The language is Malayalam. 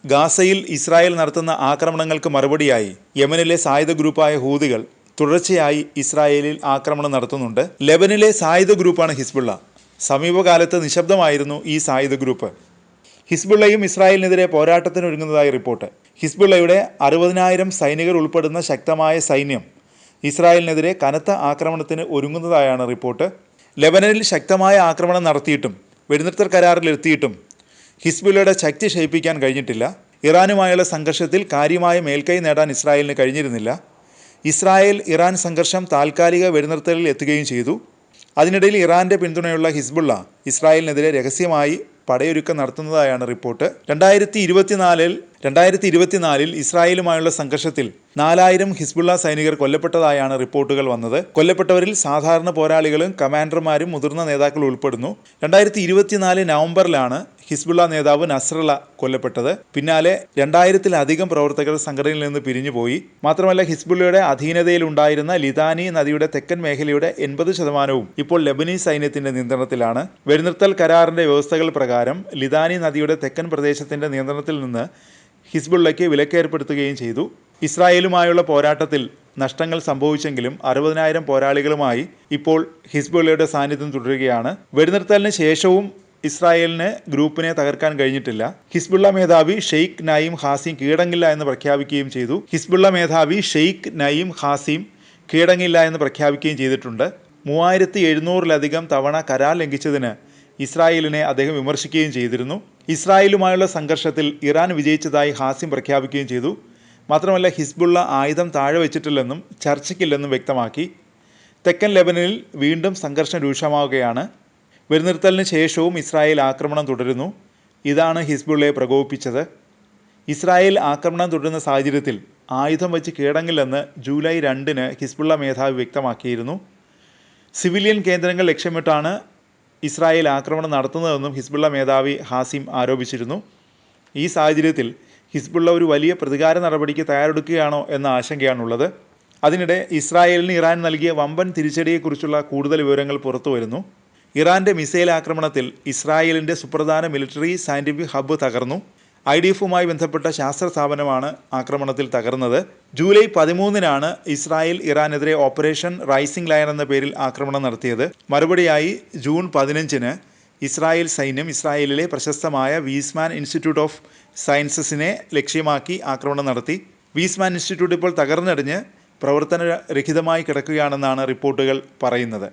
ഗാസയിൽ ഇസ്രായേൽ നടത്തുന്ന ആക്രമണങ്ങൾക്ക് മറുപടിയായി യമനിലെ സായുധ ഗ്രൂപ്പായ ഹൂതികൾ തുടർച്ചയായി ഇസ്രായേലിൽ ആക്രമണം നടത്തുന്നുണ്ട്. ലെബനിലെ സായുധ ഗ്രൂപ്പാണ് ഹിസ്ബുള്ള. സമീപകാലത്ത് നിശബ്ദമായിരുന്നു ഈ സായുധ ഗ്രൂപ്പ്. ഹിസ്ബുള്ളയും ഇസ്രായേലിനെതിരെ പോരാട്ടത്തിനൊരുങ്ങുന്നതായി റിപ്പോർട്ട്. ഹിസ്ബുള്ളയുടെ 60,000 സൈനികർ ഉൾപ്പെടുന്ന ശക്തമായ സൈന്യം ഇസ്രായേലിനെതിരെ കനത്ത ആക്രമണത്തിന് ഒരുങ്ങുന്നതായാണ് റിപ്പോർട്ട്. ലെബനനിൽ ശക്തമായ ആക്രമണം നടത്തിയിട്ടും വെടിനിർത്തൽ കരാറിലെത്തിയിട്ടും ഹിസ്ബുള്ളയുടെ ശക്തി ക്ഷയിപ്പിക്കാൻ കഴിഞ്ഞിട്ടില്ല. ഇറാനുമായുള്ള സംഘർഷത്തിൽ കാര്യമായ മേൽക്കൈ നേടാൻ ഇസ്രായേലിന് കഴിഞ്ഞിരുന്നില്ല. ഇസ്രായേൽ ഇറാൻ സംഘർഷം താൽക്കാലിക വെടിനിർത്തലിൽ എത്തുകയും ചെയ്തു. അതിനിടയിൽ ഇറാൻ്റെ പിന്തുണയുള്ള ഹിസ്ബുള്ള ഇസ്രായേലിനെതിരെ രഹസ്യമായി പടയൊരുക്കം നടത്തുന്നതായാണ് റിപ്പോർട്ട്. 2024 ഇസ്രായേലുമായുള്ള സംഘർഷത്തിൽ 4000 ഹിസ്ബുള്ള സൈനികർ കൊല്ലപ്പെട്ടതായാണ് റിപ്പോർട്ടുകൾ വന്നത്. കൊല്ലപ്പെട്ടവരിൽ സാധാരണ പോരാളികളും കമാൻഡർമാരും മുതിർന്ന നേതാക്കളും ഉൾപ്പെടുന്നു. 2024 നവംബറിലാണ് ഹിസ്ബുള്ള നേതാവ് നസ്രള്ള കൊല്ലപ്പെട്ടത്. പിന്നാലെ 2000-ലധികം പ്രവർത്തകർ സംഘടനയിൽ നിന്ന് പിരിഞ്ഞുപോയി. മാത്രമല്ല, ഹിസ്ബുള്ളയുടെ അധീനതയിലുണ്ടായിരുന്ന ലിതാനി നദിയുടെ തെക്കൻ മേഖലയുടെ 80% ഇപ്പോൾ ലെബനീസ് സൈന്യത്തിന്റെ നിയന്ത്രണത്തിലാണ്. വെടിനിർത്തൽ കരാറിന്റെ വ്യവസ്ഥകൾ പ്രകാരം ലിതാനി നദിയുടെ തെക്കൻ പ്രദേശത്തിന്റെ നിയന്ത്രണത്തിൽ നിന്ന് ഹിസ്ബുള്ളയ്ക്ക് വിലക്കേർപ്പെടുത്തുകയും ചെയ്തു. ഇസ്രായേലുമായുള്ള പോരാട്ടത്തിൽ നഷ്ടങ്ങൾ സംഭവിച്ചെങ്കിലും 60,000 പോരാളികളുമായി ഇപ്പോൾ ഹിസ്ബുള്ളയുടെ സാന്നിധ്യം തുടരുകയാണ്. വെടിനിർത്തലിന് ശേഷവും ഇസ്രായേലിന് ഗ്രൂപ്പിനെ തകർക്കാൻ കഴിഞ്ഞിട്ടില്ല. ഹിസ്ബുള്ള മേധാവി ഷെയ്ഖ് നയീം ഖാസിം കീഴടങ്ങില്ല എന്ന് പ്രഖ്യാപിക്കുകയും ചെയ്തു. ഹിസ്ബുള്ള മേധാവി ഷെയ്ഖ് നയീം ഖാസിം കീഴടങ്ങില്ല എന്ന് പ്രഖ്യാപിക്കുകയും ചെയ്തിട്ടുണ്ട്. 3700-ലധികം തവണ കരാർ ലംഘിച്ചതിന് ഇസ്രായേലിനെ അദ്ദേഹം വിമർശിക്കുകയും ചെയ്തിരുന്നു. ഇസ്രായേലുമായുള്ള സംഘർഷത്തിൽ ഇറാൻ വിജയിച്ചതായി ഖാസിം പ്രഖ്യാപിക്കുകയും ചെയ്തു. മാത്രമല്ല, ഹിസ്ബുള്ള ആയുധം താഴെ വെച്ചിട്ടില്ലെന്നും ചർച്ചയ്ക്കില്ലെന്നും വ്യക്തമാക്കി. തെക്കൻ ലെബനനിൽ വീണ്ടും സംഘർഷം രൂക്ഷമാവുകയാണ്. വെടിനിർത്തലിന് ശേഷവും ഇസ്രായേൽ ആക്രമണം തുടരുന്നു. ഇതാണ് ഹിസ്ബുള്ളയെ പ്രകോപിപ്പിച്ചത്. ഇസ്രായേൽ ആക്രമണം തുടരുന്ന സാഹചര്യത്തിൽ ആയുധം വെച്ച് കീഴടങ്ങില്ലെന്ന് ജൂലൈ 2-ന് ഹിസ്ബുള്ള മേധാവി വ്യക്തമാക്കിയിരുന്നു. സിവിലിയൻ കേന്ദ്രങ്ങൾ ലക്ഷ്യമിട്ടാണ് ഇസ്രായേൽ ആക്രമണം നടത്തുന്നതെന്നും ഹിസ്ബുള്ള മേധാവി ഖാസിം ആരോപിച്ചിരുന്നു. ഈ സാഹചര്യത്തിൽ ഹിസ്ബുള്ള ഒരു വലിയ പ്രതികാര നടപടിക്ക് തയ്യാറെടുക്കുകയാണോ എന്ന ആശങ്കയാണുള്ളത്. അതിനിടെ ഇസ്രായേലിന് ഇറാൻ നൽകിയ വമ്പൻ തിരിച്ചടിയെക്കുറിച്ചുള്ള കൂടുതൽ വിവരങ്ങൾ പുറത്തു വരുന്നു. ഇറാൻ്റെ മിസൈൽ ആക്രമണത്തിൽ ഇസ്രായേലിൻ്റെ സുപ്രധാന മിലിറ്ററി സയൻറ്റിഫിക് ഹബ്ബ് തകർന്നു. IDF-മായി ബന്ധപ്പെട്ട ശാസ്ത്ര സ്ഥാപനമാണ് ആക്രമണത്തിൽ തകർന്നത്. ജൂലൈ 13-നാണ് ഇസ്രായേൽ ഇറാനെതിരെ ഓപ്പറേഷൻ റൈസിംഗ് ലയൺ എന്ന പേരിൽ ആക്രമണം നടത്തിയത്. മറുപടിയായി ജൂൺ 15-ന് ഇസ്രായേൽ സൈന്യം ഇസ്രായേലിലെ പ്രശസ്തമായ വീസ്മാൻ ഇൻസ്റ്റിറ്റ്യൂട്ട് ഓഫ് സയൻസസിനെ ലക്ഷ്യമാക്കി ആക്രമണം നടത്തി. വീസ്മാൻ ഇൻസ്റ്റിറ്റ്യൂട്ട് ഇപ്പോൾ തകർന്നടിഞ്ഞ് പ്രവർത്തനരഹിതമായി കിടക്കുകയാണെന്നാണ് റിപ്പോർട്ടുകൾ പറയുന്നത്.